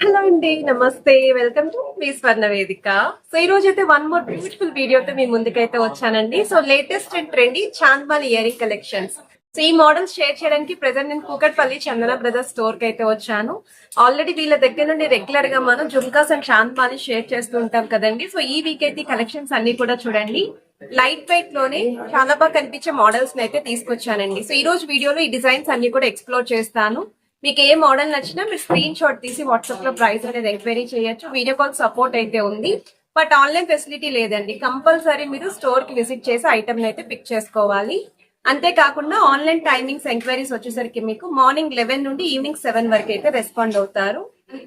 Hello అండి, నమస్తే. Welcome to me స్వర్ణ వేదిక. సో ఈ రోజు అయితే వన్ మోర్ బ్యూటిఫుల్ వీడియోతో మీ ముందుకైతే వచ్చానండి. సో లేటెస్ట్ అండ్ ట్రెండీ చాంద్మాల్ ఇయరింగ్ కలెక్షన్స్. సో ఈ మోడల్స్ షేర్ చేయడానికి ప్రెసెంట్ నేను కూకట్పల్లి చందన బ్రదర్స్ స్టోర్ కి అయితే వచ్చాను. ఆల్రెడీ వీళ్ళ దగ్గర నుండి రెగ్యులర్ గా మనం జుమ్కాస్ అండ్ చాంద్మాల్ షేర్ చేస్తూ ఉంటాం కదండి. సో ఈ వీక్ అయితే కలెక్షన్స్ అన్ని కూడా చూడండి. లైట్ వెయిట్ లోనే చాలా బాగా కనిపించే మోడల్స్ అయితే తీసుకొచ్చానండి. సో ఈ రోజు వీడియోలో ఈ డిజైన్స్ అన్ని కూడా ఎక్స్ప్లోర్ చేస్తాను. మీకు ఏ మోడల్ నచ్చినా మీరు స్క్రీన్ షాట్ తీసి వాట్సాప్ లో ప్రైస్ అనేది ఎంక్వైరీ చేయొచ్చు. వీడియో కాల్ సపోర్ట్ అయితే ఉంది, బట్ ఆన్లైన్ ఫెసిలిటీ లేదండి. కంపల్సరీ మీరు స్టోర్ కి విజిట్ చేసి ఐటమ్ అయితే పిక్ చేసుకోవాలి. అంతేకాకుండా ఆన్లైన్ టైమింగ్స్ ఎంక్వైరీస్ వచ్చేసరికి మీకు మార్నింగ్ 11 నుండి ఈవినింగ్ 7 వరకు అయితే రెస్పాండ్ అవుతారు.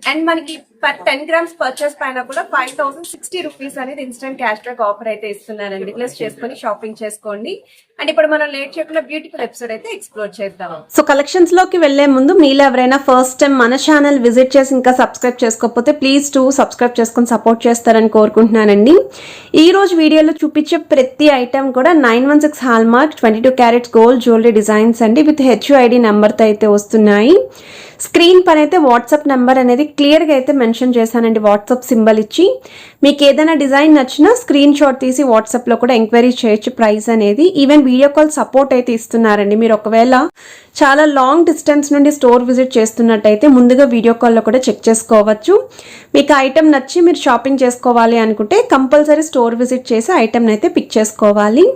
అండ్ మనకి 10 గ్రామ్స్ పర్చేస్ పైన కూడా 5060 రూపీస్ అనేది ఇన్స్టెంట్ క్యాష్ బ్యాక్ ఆఫర్ అయితే ఇస్తున్నారండి. ప్లస్ చేసుకుని షాపింగ్ చేసుకోండి. అండ్ ఇప్పుడు మనం లేట్ చేయకుండా బ్యూటిఫుల్ ఎపిసోడ్ అయితే ఎక్స్ప్లోర్ చేద్దాం. సో కలెక్షన్స్ లోకి వెళ్లే ముందు మీలో ఎవరైనా ఫస్ట్ టైం మన ఛానల్ విజిట్ చేసి ఇంకా సబ్స్క్రైబ్ చేసుకోకపోతే ప్లీజ్ సబ్స్క్రైబ్ చేసుకుని సపోర్ట్ చేస్తారని కోరుకుంటున్నానండి. ఈ రోజు వీడియోలో చూపించే ప్రతి ఐటమ్ కూడా 916 hall mark 22 carats gold jewellery designs అండి. విత్ HUID నెంబర్తో అయితే వస్తున్నాయి. స్క్రీన్ పైన అయితే వాట్సాప్ నెంబర్ అనేది క్లియర్గా అయితే మెన్షన్ చేశానండి. వాట్సాప్ సింబల్ ఇచ్చి మీకు ఏదైనా డిజైన్ నచ్చినా స్క్రీన్ షాట్ తీసి వాట్సాప్లో కూడా ఎంక్వైరీ చేయొచ్చు ప్రైస్ అనేది. ఈవెన్ వీడియో కాల్ సపోర్ట్ అయితే ఇస్తున్నారండి. మీరు ఒకవేళ చాలా లాంగ్ డిస్టెన్స్ నుండి స్టోర్ విజిట్ చేస్తున్నట్టయితే ముందుగా వీడియో కాల్లో కూడా చెక్ చేసుకోవచ్చు. మీకు ఐటమ్ నచ్చి మీరు షాపింగ్ చేసుకోవాలి అనుకుంటే కంపల్సరీ స్టోర్ విజిట్ చేసి ఐటమ్ని అయితే పిక్ చేసుకోవాలి.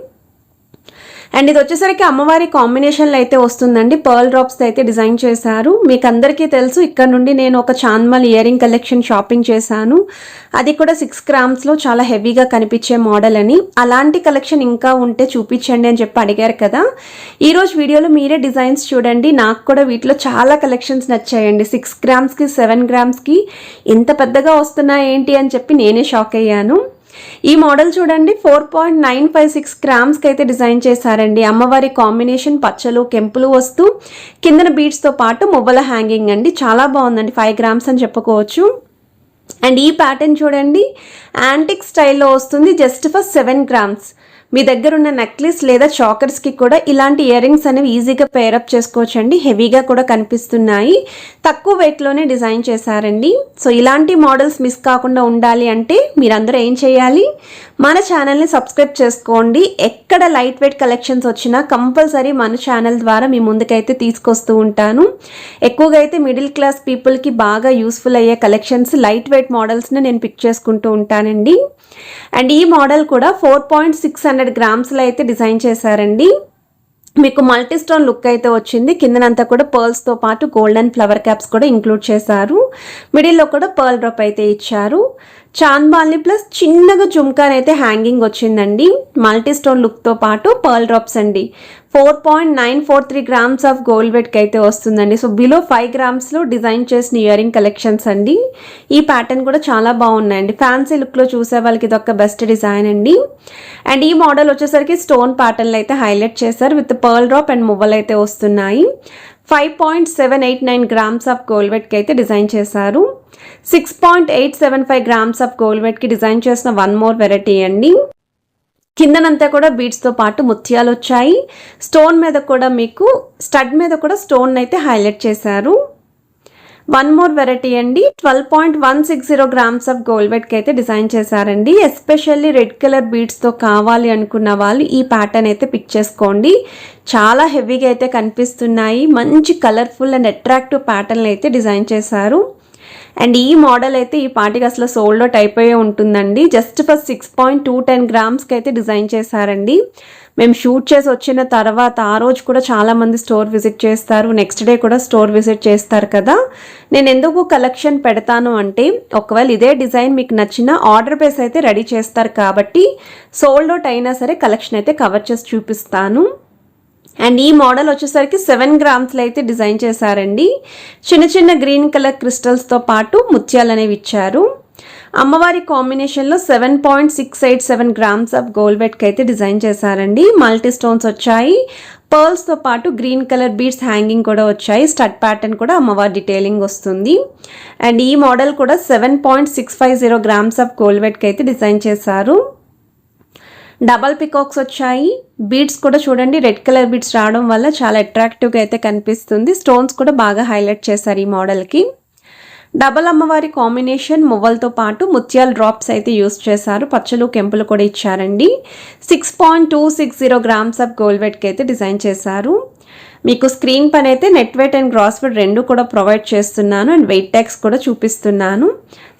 అండ్ ఇది వచ్చేసరికి అమ్మవారి కాంబినేషన్లో అయితే వస్తుందండి. పర్ల్ డ్రాప్స్ అయితే డిజైన్ చేశారు. మీకు అందరికీ తెలుసు, ఇక్కడ నుండి నేను ఒక చాంద్మాల్ ఇయరింగ్ కలెక్షన్ షాపింగ్ చేశాను. అది కూడా 6 గ్రామ్స్లో చాలా హెవీగా కనిపించే మోడల్ అని. అలాంటి కలెక్షన్ ఇంకా ఉంటే చూపించండి అని చెప్పి అడిగారు కదా. ఈరోజు వీడియోలో మీరే డిజైన్స్ చూడండి. నాకు కూడా వీటిలో చాలా కలెక్షన్స్ నచ్చాయండి. 6 గ్రామ్స్కి 7 గ్రామ్స్కి ఇంత పెద్దగా వస్తున్నాయి ఏంటి అని చెప్పి నేనే షాక్ అయ్యాను. ఈ మోడల్ చూడండి, 4.956 గ్రామ్స్కి అయితే డిజైన్ చేశారండి. అమ్మవారి కాంబినేషన్ పచ్చలు కెంపులు వస్తూ కిందన బీడ్స్తో పాటు మువ్వల హ్యాంగింగ్ అండి. చాలా బాగుందండి. 5 గ్రామ్స్ అని చెప్పుకోవచ్చు. అండ్ ఈ ప్యాటర్న్ చూడండి, యాంటిక్ స్టైల్లో వస్తుంది. Just for 7 grams. మీ దగ్గర ఉన్న నెక్లెస్ లేదా చాకర్స్కి కూడా ఇలాంటి ఇయర్ రింగ్స్ అనేవి ఈజీగా పేరప్ చేసుకోవచ్చండి. హెవీగా కూడా కనిపిస్తున్నాయి. తక్కువ వెయిట్లోనే డిజైన్ చేశారండి. సో ఇలాంటి మోడల్స్ మిస్ కాకుండా ఉండాలి అంటే మీరందరూ ఏం చేయాలి, మన ఛానల్ని సబ్స్క్రైబ్ చేసుకోండి. ఎక్కడ లైట్ వెయిట్ కలెక్షన్స్ వచ్చినా కంపల్సరీ మన ఛానల్ ద్వారా మీ ముందుకైతే తీసుకొస్తూ ఉంటాను. ఎక్కువగా అయితే మిడిల్ క్లాస్ పీపుల్కి బాగా యూస్ఫుల్ అయ్యే కలెక్షన్స్, లైట్ వెయిట్ మోడల్స్ని నేను పిక్ చేసుకుంటూ ఉంటానండి. అండ్ ఈ మోడల్ కూడా 4.600 గ్రామ్స్లో అయితే డిజైన్ చేశారండి. మీకు మల్టీ స్టోన్ లుక్ అయితే వచ్చింది. కిందనంతా కూడా పర్ల్స్తో పాటు గోల్డెన్ ఫ్లవర్ క్యాప్స్ కూడా ఇంక్లూడ్ చేశారు. మిడిల్లో కూడా పర్ల్ డ్రాప్ అయితే ఇచ్చారు. చాంద్మాల్ని ప్లస్ చిన్నగా జుమ్కాన్ అయితే హ్యాంగింగ్ వచ్చిందండి. మల్టీ స్టోన్ లుక్తో పాటు పర్ల్ డ్రాప్స్ అండి. 4.943 గ్రామ్స్ ఆఫ్ గోల్డ్ వెయిట్కి అయితే వస్తుందండి. సో బిలో 5 గ్రామ్స్లో డిజైన్ చేసిన ఇయరింగ్ కలెక్షన్స్ అండి. ఈ ప్యాటర్న్ కూడా చాలా బాగున్నాయండి. ఫ్యాన్సీ లుక్లో చూసే వాళ్ళకి ఇది ఒక బెస్ట్ డిజైన్ అండి. అండ్ ఈ మోడల్ వచ్చేసరికి స్టోన్ ప్యాటర్న్లు అయితే హైలైట్ చేశారు. విత్ పర్ల్ డ్రాప్ అండ్ మువ్వలు అయితే వస్తున్నాయి. 5.789 గ్రామ్స్ ఆఫ్ గోల్డ్ వెయిట్కి అయితే డిజైన్ చేశారు. 6.875 గ్రామ్స్ ఆఫ్ గోల్డ్ వెయిట్కి డిజైన్ చేసిన వన్ మోర్ వెరైటీ అండి. కిందనంతా కూడా బీడ్స్తో పాటు ముత్యాలు వచ్చాయి. స్టోన్ మీద కూడా మీకు స్టడ్ మీద కూడా స్టోన్ అయితే హైలైట్ చేశారు. వన్ మోర్ వెరైటీ అండి. 12.160 గ్రామ్స్ ఆఫ్ గోల్డ్ వెయిట్కి అయితే డిజైన్ చేశారండి. ఎస్పెషల్లీ రెడ్ కలర్ బీడ్స్తో కావాలి అనుకున్న వాళ్ళు ఈ ప్యాటర్న్ అయితే పిక్ చేసుకోండి. చాలా హెవీగా అయితే కనిపిస్తున్నాయి. మంచి కలర్ఫుల్ అండ్ అట్రాక్టివ్ ప్యాటర్న్లు అయితే డిజైన్ చేశారు. అండ్ ఈ మోడల్ అయితే ఈ పార్టీకి అసలు సోల్డ్ అవుట్ అయిపోయే ఉంటుందండి. జస్ట్ ఫర్ 6.210 గ్రామ్స్కి అయితే డిజైన్ చేశారండి. మేము షూట్ చేసి వచ్చిన తర్వాత ఆ రోజు కూడా చాలామంది స్టోర్ విజిట్ చేస్తారు. నెక్స్ట్ డే కూడా స్టోర్ విజిట్ చేస్తారు కదా. నేను ఎందుకు కలెక్షన్ పెడతాను అంటే, ఒకవేళ ఇదే డిజైన్ మీకు నచ్చిన ఆర్డర్ బేస్ అయితే రెడీ చేస్తారు కాబట్టి సోల్డ్ అవుట్ అయినా సరే కలెక్షన్ అయితే కవర్ చేసి చూపిస్తాను. అండ్ ఈ మోడల్ వచ్చేసరికి 7 గ్రామ్స్లో అయితే డిజైన్ చేశారండి. చిన్న చిన్న గ్రీన్ కలర్ క్రిస్టల్స్తో పాటు ముత్యాలు అనేవి ఇచ్చారు. అమ్మవారి కాంబినేషన్లో 7.687 గ్రామ్స్ ఆఫ్ గోల్డ్ వెయిట్కి అయితే డిజైన్ చేశారండి. మల్టీ స్టోన్స్ వచ్చాయి. పర్ల్స్తో పాటు గ్రీన్ కలర్ బీడ్స్ హ్యాంగింగ్ కూడా వచ్చాయి. స్టడ్ ప్యాటర్న్ కూడా అమ్మవారి డీటెయిలింగ్ వస్తుంది. అండ్ ఈ మోడల్ కూడా 7.650 గ్రామ్స్ ఆఫ్ గోల్డ్ వెయిట్కి అయితే డిజైన్ చేశారు. డబల్ పికాక్స్ వచ్చాయి. బీడ్స్ కూడా చూడండి, రెడ్ కలర్ బీడ్స్ రావడం వల్ల చాలా అట్రాక్టివ్గా అయితే కనిపిస్తుంది. స్టోన్స్ కూడా బాగా హైలైట్ చేశారు ఈ మోడల్కి. డబల్ అమ్మవారి కాంబినేషన్ మువ్వలతో పాటు ముత్యాల డ్రాప్స్ అయితే యూస్ చేశారు. పచ్చలు కెంపులు కూడా ఇచ్చారండి. 6.260 గ్రామ్స్ ఆఫ్ గోల్డ్ వెయిట్కి అయితే డిజైన్ చేశారు. మీకు స్క్రీన్ పైన అయితే net weight and gross weight రెండు కూడా ప్రొవైడ్ చేస్తున్నాను అండ్ వెయిట్ ట్యాగ్స్ కూడా చూపిస్తున్నాను.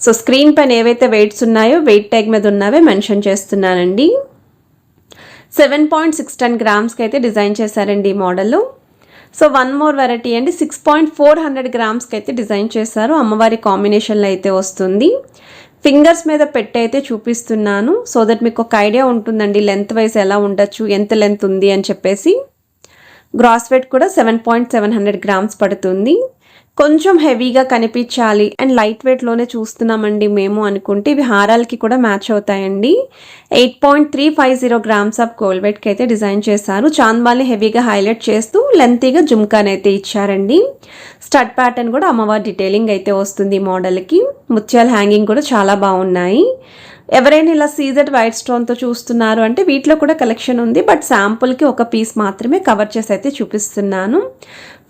సో స్క్రీన్ పైన ఏవైతే వెయిట్స్ ఉన్నాయో వెయిట్ ట్యాగ్ మీద ఉన్నవే మెన్షన్ చేస్తున్నానండి. 7.610 గ్రామ్స్కి అయితే డిజైన్ చేశారండి ఈ model. So one more variety అండి. 6.400 గ్రామ్స్కి అయితే డిజైన్ చేశారు. అమ్మవారి కాంబినేషన్లో అయితే వస్తుంది. ఫింగర్స్ మీద పెట్టి అయితే చూపిస్తున్నాను సో దట్ మీకు ఒక ఐడియా ఉంటుందండి లెంత్ వైజ్ ఎలా ఉండొచ్చు, ఎంత లెంత్ ఉంది అని చెప్పేసి. గ్రాస్ వెయిట్ కూడా 7.700 గ్రామ్స్ పడుతుంది. కొంచెం హెవీగా కనిపించాలి అండ్ లైట్ వెయిట్లోనే చూస్తున్నామండి మేము అనుకుంటే ఇవి హారాలకి కూడా మ్యాచ్ అవుతాయండి. 8.350 గ్రామ్స్ ఆఫ్ గోల్డ్ వెయిట్కి అయితే డిజైన్ చేశారు. చాంద్బాల్ని హెవీగా హైలైట్ చేస్తూ లెంతీగా జుమ్కాన్ అయితే ఇచ్చారండి. స్టడ్ ప్యాటర్న్ కూడా అమ్మవారి డీటెయిలింగ్ అయితే వస్తుంది ఈ మోడల్కి. ముత్యాల హ్యాంగింగ్ కూడా చాలా బాగున్నాయి. ఎవరైనా ఇలా సీజెడ్ వైట్ స్టోన్తో చూస్తున్నారు అంటే వీటిలో కూడా కలెక్షన్ ఉంది. బట్ శాంపుల్కి ఒక పీస్ మాత్రమే కవర్ చేసి అయితే చూపిస్తున్నాను.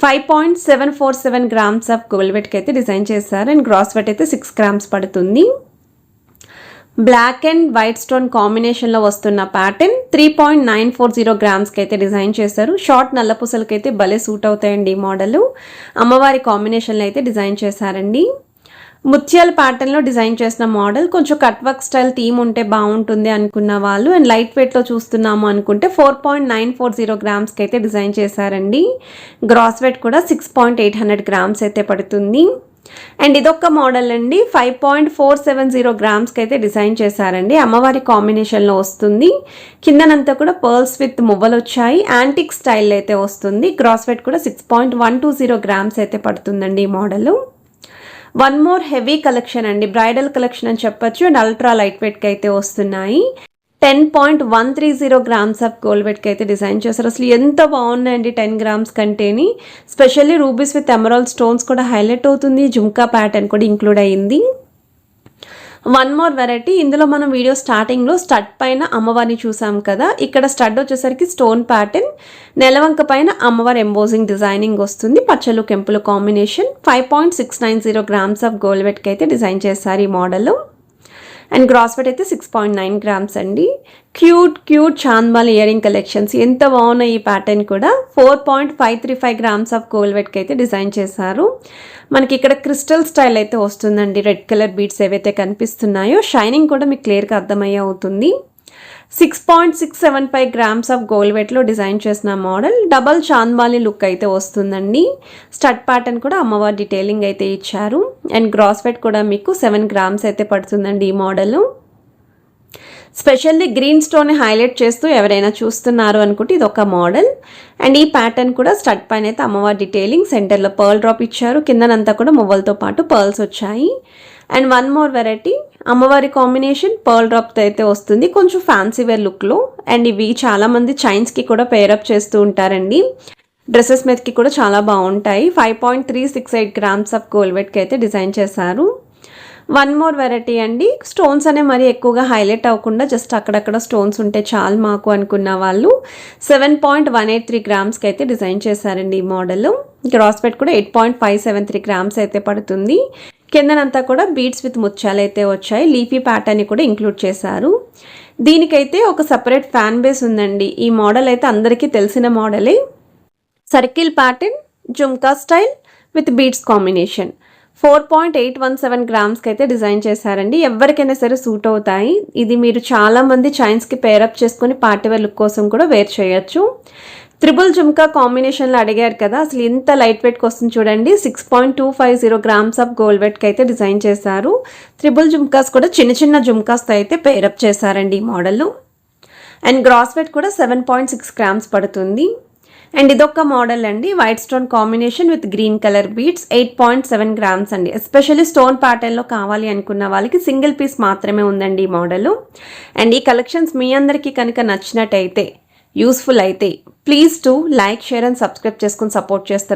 5.747 గ్రామ్స్ ఆఫ్ గోల్డ్ వెయిట్కి అయితే డిజైన్ చేశారు అండ్ గ్రాస్ వెయిట్ అయితే 6 గ్రామ్స్ పడుతుంది. బ్లాక్ అండ్ వైట్ స్టోన్ కాంబినేషన్లో వస్తున్న ప్యాటర్న్ 3.940 గ్రామ్స్కి అయితే డిజైన్ చేశారు. షార్ట్ నల్లపూసలకి అయితే భలే సూట్ అవుతాయండి ఈ మోడల్. అమ్మవారి కాంబినేషన్లో అయితే డిజైన్ చేశారండి. ముత్యాల ప్యాటర్న్లో డిజైన్ చేసిన మోడల్. కొంచెం కట్ వర్క్ స్టైల్ థీమ్ ఉంటే బాగుంటుంది అనుకున్న వాళ్ళు అండ్ లైట్ వెయిట్లో చూస్తున్నాము అనుకుంటే 4.940 గ్రామ్స్కి అయితే డిజైన్ చేశారండి. గ్రాస్ వెయిట్ కూడా 6.800 గ్రామ్స్ అయితే పడుతుంది. అండ్ ఇదొక మోడల్ అండి. 5.470 గ్రామ్స్కి అయితే డిజైన్ చేశారండి. అమ్మవారి కాంబినేషన్లో వస్తుంది. కిందనంతా కూడా పర్ల్స్ విత్ మువ్వలు వచ్చాయి. యాంటిక్ స్టైల్ అయితే వస్తుంది. గ్రాస్ వెయిట్ కూడా 6.120 గ్రామ్స్ అయితే పడుతుందండి ఈ model. One more heavy collection అండి. బ్రైడల్ కలెక్షన్ అని చెప్పొచ్చు అండ్ అల్ట్రా లైట్ వెయిట్కి అయితే వస్తున్నాయి. 10.130 గ్రామ్స్ ఆఫ్ గోల్డ్ వెయిట్కి అయితే డిజైన్ చేశారు. అసలు ఎంత బాగున్నాయండి 10 గ్రామ్స్ కంటేని. Specially rubies with emerald stones కూడా హైలైట్ అవుతుంది. జుమ్కా ప్యాటర్న్ కూడా ఇంక్లూడ్ అయ్యింది. One more variety. ఇందులో మనం వీడియో స్టార్టింగ్లో స్టడ్ పైన అమ్మవారిని చూసాం కదా. ఇక్కడ స్టడ్ వచ్చేసరికి స్టోన్ ప్యాటర్న్, నెలవంక పైన అమ్మవారి ఎంబోజింగ్ డిజైనింగ్ వస్తుంది. పచ్చలు కెంపులు కాంబినేషన్. 5.690 గ్రామ్స్ ఆఫ్ గోల్డ్ వెయిట్కి అయితే డిజైన్ చేశారు ఈ మోడల్. అండ్ గ్రాస్ వెయిట్ అయితే 6.9 గ్రామ్స్ అండి. క్యూట్ చాంద్బాల్ ఇయర్ రింగ్ కలెక్షన్స్ ఎంత బాగున్నాయి ఈ ప్యాటర్న్ కూడా. 4.535 గ్రామ్స్ ఆఫ్ గోల్డ్ వెయిట్కి అయితే డిజైన్ చేశారు. మనకి ఇక్కడ క్రిస్టల్ స్టైల్ అయితే వస్తుందండి. రెడ్ కలర్ బీడ్స్ ఏవైతే కనిపిస్తున్నాయో షైనింగ్ కూడా మీకు క్లియర్గా అర్థమయ్యే అవుతుంది. 6.675 గ్రామ్స్ ఆఫ్ గోల్డ్ వెయిట్లో డిజైన్ చేసిన మోడల్. డబల్ చాంద్బాలి లుక్ అయితే వస్తుందండి. స్టడ్ ప్యాటర్న్ కూడా అమ్మవారి డీటెయిలింగ్ అయితే ఇచ్చారు. అండ్ గ్రాస్ వెయిట్ కూడా మీకు 7 గ్రామ్స్ అయితే పడుతుందండి ఈ model. Specially green stone highlight చేస్తూ ఎవరైనా చూస్తున్నారు అనుకుంటే ఇది ఒక మోడల్. అండ్ ఈ ప్యాటర్న్ కూడా స్టడ్ పైన అయితే అమ్మవారి డీటెయిలింగ్, సెంటర్లో పర్ల్ డ్రాప్ ఇచ్చారు. కిందనంతా కూడా మువ్వలతో పాటు పర్ల్స్ వచ్చాయి. And one more variety. అమ్మవారి కాంబినేషన్ పర్ల్ డ్రాప్తో అయితే వస్తుంది. కొంచెం ఫ్యాన్సీ వేర్ లుక్లో. అండ్ ఇవి చాలామంది చైన్స్కి కూడా పేరప్ చేస్తూ ఉంటారండి. డ్రెస్సెస్ మీదకి కూడా చాలా బాగుంటాయి. 5.368 గ్రామ్స్ ఆఫ్ గోల్డ్ వెయిట్కి అయితే డిజైన్ చేశారు. వన్ మోర్ వెరైటీ అండి. స్టోన్స్ అనే మరి ఎక్కువగా హైలైట్ అవ్వకుండా జస్ట్ అక్కడక్కడ స్టోన్స్ ఉంటే చాలు మాకు అనుకున్న వాళ్ళు 7.183 గ్రామ్స్కి అయితే డిజైన్ చేశారండి ఈ మోడల్. గ్రాస్ వెయిట్ కూడా 8.573 గ్రామ్స్ అయితే పడుతుంది. కిందనంతా కూడా బీడ్స్ విత్ ముత్యాలు అయితే వచ్చాయి. లీఫీ ప్యాటర్న్ కూడా ఇంక్లూడ్ చేశారు. దీనికైతే ఒక సపరేట్ ఫ్యాన్ బేస్ ఉందండి. ఈ మోడల్ అయితే అందరికీ తెలిసిన మోడలే. Circle pattern, jhumka style with beads combination. 4.817 గ్రామ్స్కి అయితే డిజైన్ చేశారండి. ఎవరికైనా సరే సూట్ అవుతాయి. ఇది మీరు చాలామంది చైన్స్కి పేరప్ చేసుకొని పార్టీవేర్ లుక్ కోసం కూడా వేర్ చేయొచ్చు. త్రిబుల్ జుమ్కా కాంబినేషన్లో అడిగారు కదా, అసలు ఇంత లైట్ వెయిట్కి వస్తుంది చూడండి. 6.250 గ్రామ్స్ ఆఫ్ గోల్డ్ వెయిట్కి అయితే డిజైన్ చేశారు. త్రిబుల్ జుమ్కాస్ కూడా చిన్న జుమ్కాస్తో అయితే పేరప్ చేశారండి ఈ మోడల్. అండ్ గ్రాస్ వెయిట్ కూడా 7.6 గ్రామ్స్ పడుతుంది. అండ్ ఇదొక మోడల్ అండి. White stone combination with green colour beads. 8.7 grams అండి. ఎస్పెషల్లీ స్టోన్ ప్యాటర్న్లో కావాలి అనుకున్న వాళ్ళకి సింగిల్ పీస్ మాత్రమే ఉందండి ఈ మోడల్. అండ్ ఈ కలెక్షన్స్ మీ అందరికీ కనుక నచ్చినట్టయితే, యూస్ఫుల్ అయితే please to like, share and subscribe చేసుకుని సపోర్ట్ చేస్తారని